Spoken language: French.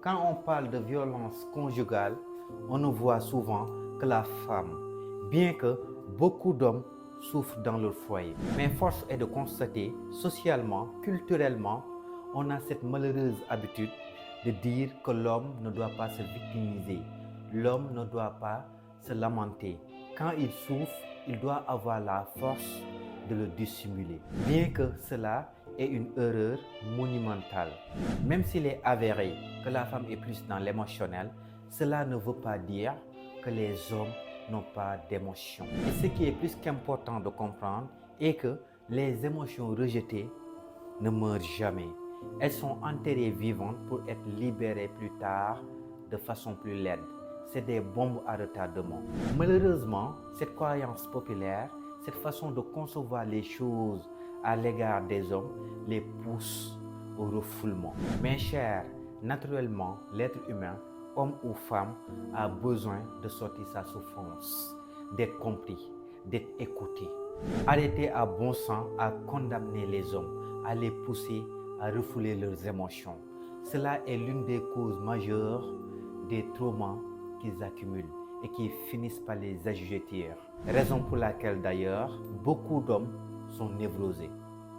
Quand on parle de violence conjugale, on ne voit souvent que la femme, bien que beaucoup d'hommes souffrent dans leur foyer. Mais force est de constater, socialement, culturellement, on a cette malheureuse habitude de dire que l'homme ne doit pas se victimiser, l'homme ne doit pas se lamenter. Quand il souffre, il doit avoir la force de le dissimuler. Bien que cela est une erreur monumentale. Même s'il est avéré que la femme est plus dans l'émotionnel, cela ne veut pas dire que les hommes n'ont pas d'émotions. Et ce qui est plus qu'important de comprendre est que les émotions rejetées ne meurent jamais. Elles sont enterrées vivantes pour être libérées plus tard de façon plus laide. C'est des bombes à retardement. Malheureusement, cette croyance populaire, cette façon de concevoir les choses à l'égard des hommes, les pousse au refoulement. Mes chers, naturellement, l'être humain, homme ou femme, a besoin de sortir sa souffrance, d'être compris, d'être écouté. Arrêtez à bon sens à condamner les hommes, à les pousser à refouler leurs émotions. Cela est l'une des causes majeures des traumas qu'ils accumulent et qui finissent par les assujettir. Raison pour laquelle d'ailleurs beaucoup d'hommes sont névrosés.